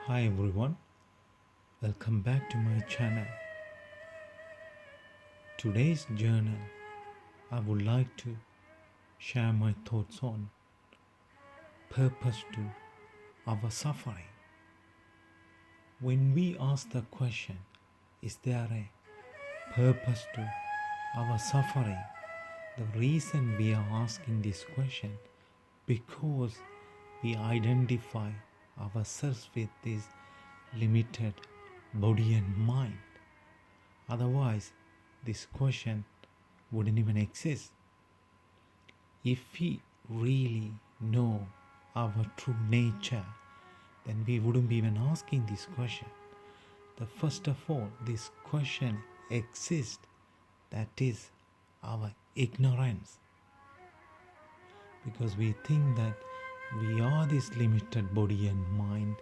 Hi everyone, welcome back to my channel. Today's journal, I would like to share my thoughts on purpose to our suffering. When we ask the question, is there a purpose to our suffering? The reason we are asking this question because we identify ourselves with this limited body and mind. Otherwise, this question wouldn't even exist. If we really know our true nature, then we wouldn't be even asking this question. First of all, this question exists, that is our ignorance. Because we think that we are this limited body and mind,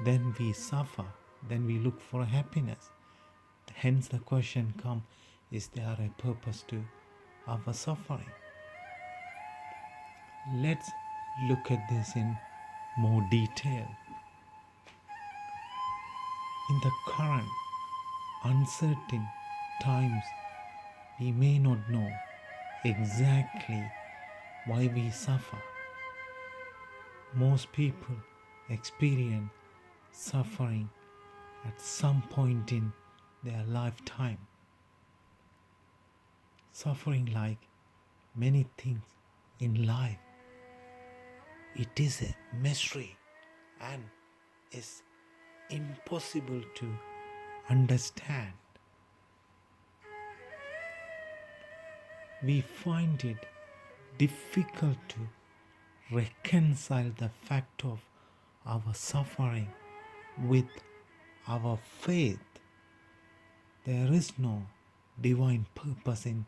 then we suffer, then we look for happiness. Hence the question comes, is there a purpose to our suffering? Let's look at this in more detail. In the current uncertain times, we may not know exactly why we suffer. Most people experience suffering at some point in their lifetime. Suffering, like many things in life, it is a mystery and is impossible to understand. We find it difficult to reconcile the fact of our suffering with our faith. There is no divine purpose in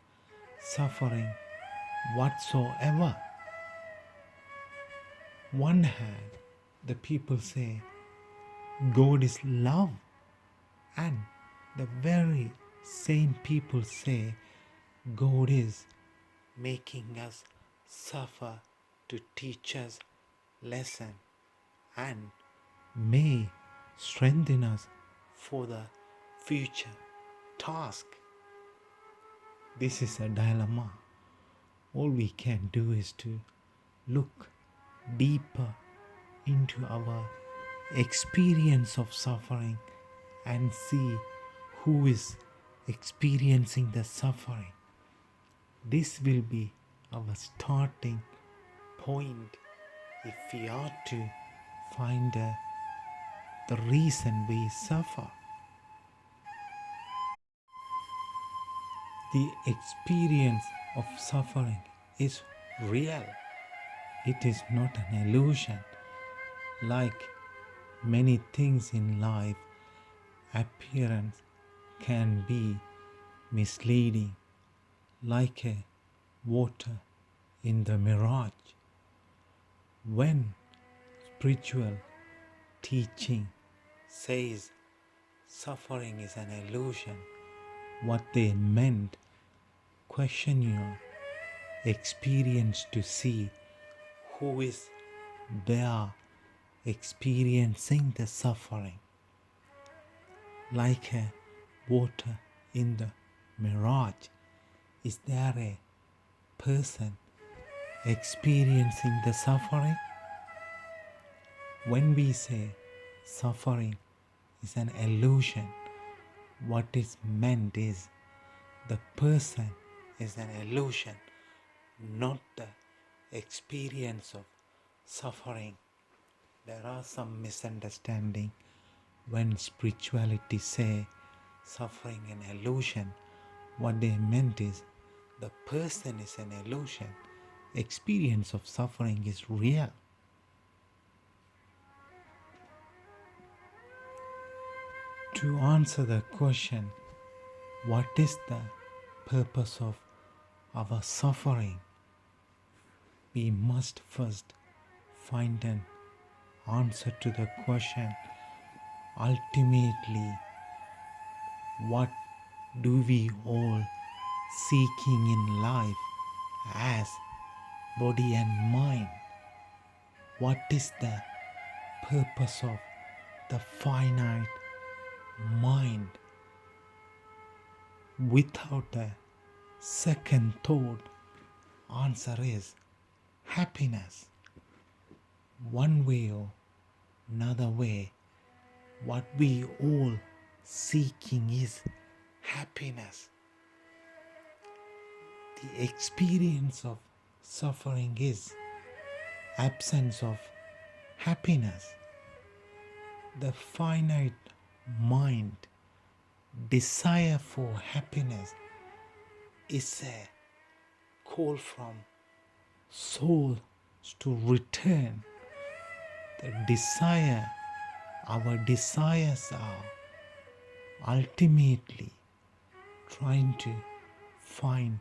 suffering whatsoever. One hand, the people say God is love, and the very same people say God is making us suffer to teach us lesson and may strengthen us for the future task. This is a dilemma. All we can do is to look deeper into our experience of suffering and see who is experiencing the suffering. This will be our starting point if we are to find the reason we suffer. The experience of suffering is real. It is not an illusion. Like many things in life, appearance can be misleading, like a water in the mirage. When spiritual teaching says suffering is an illusion, what they meant, question your experience to see who is there experiencing the suffering. Like a water in the mirage, is there a person experiencing the suffering? When we say suffering is an illusion, what is meant is the person is an illusion, not the experience of suffering. There are some misunderstanding when spirituality say suffering an illusion. What they meant is the person is an illusion. Experience of suffering is real. To answer the question, what is the purpose of our suffering? We must first find an answer to the question. Ultimately, what do we all seeking in life as body and mind? What is the purpose of the finite mind without a second thought? Answer is happiness. One way or another way, what we all seeking is happiness. The experience of suffering is absence of happiness. The finite mind desire for happiness is a call from soul to return. The desire, our desires are ultimately trying to find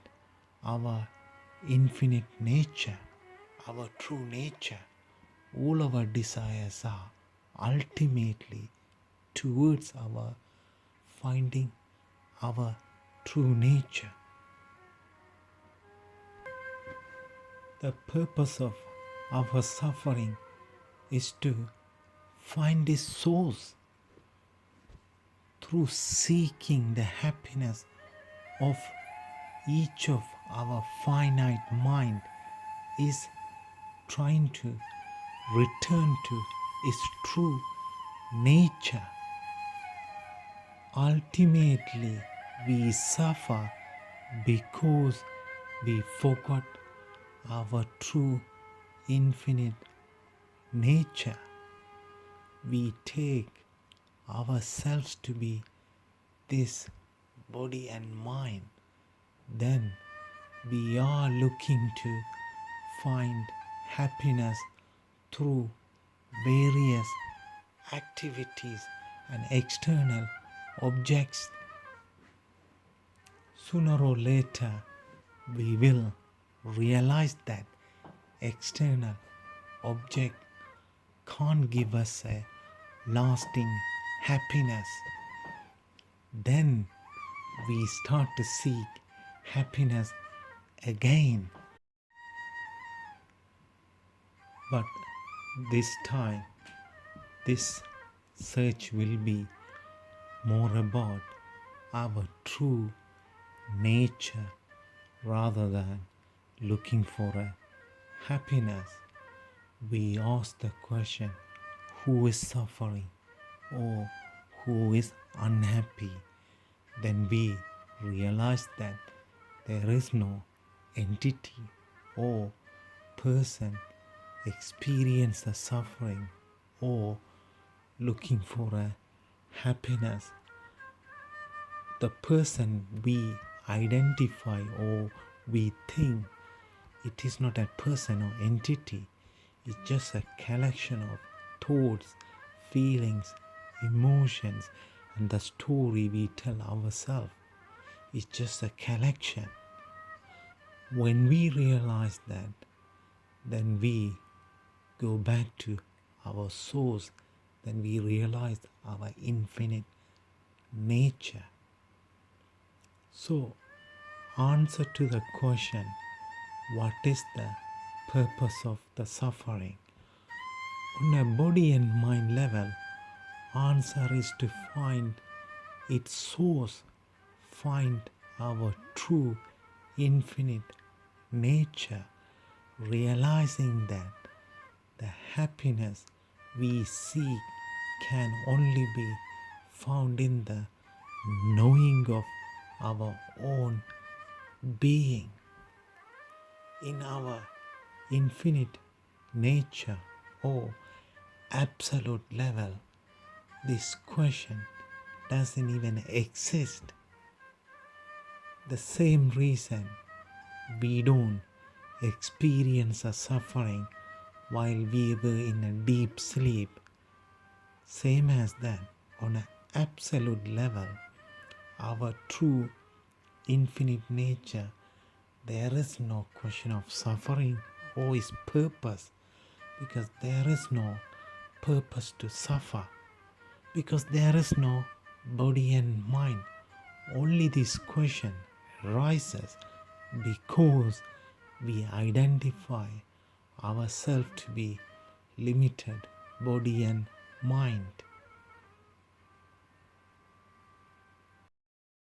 our infinite nature, our true nature. All our desires are ultimately towards our finding our true nature. The purpose of our suffering is to find its source. Through seeking the happiness of each of our finite mind is trying to return to its true nature. Ultimately, we suffer because we forgot our true infinite nature. We take ourselves to be this body and mind. Then we are looking to find happiness through various activities and external objects. Sooner or later, we will realize that external object can't give us a lasting happiness. Then we start to seek happiness again. But this time, this search will be more about our true nature rather than looking for a happiness. We ask the question, who is suffering or who is unhappy? Then we realize that there is no entity or person experience the suffering or looking for a happiness. The person we identify or we think, it is not a person or entity. It's just a collection of thoughts, feelings, emotions, and the story we tell ourselves. It's just a collection. When we realize that, then we go back to our source. Then we realize our infinite nature. So, answer to the question, what is the purpose of the suffering? On a body and mind level, answer is to find its source, find our true infinite nature, realizing that the happiness we seek can only be found in the knowing of our own being. In our infinite nature or absolute level, this question doesn't even exist. The same reason we don't experience a suffering while we were in a deep sleep, same as that, on an absolute level, our true infinite nature, there is no question of suffering or its purpose, because there is no purpose to suffer, because there is no body and mind. Only this question arises because we identify ourselves to be limited body and mind.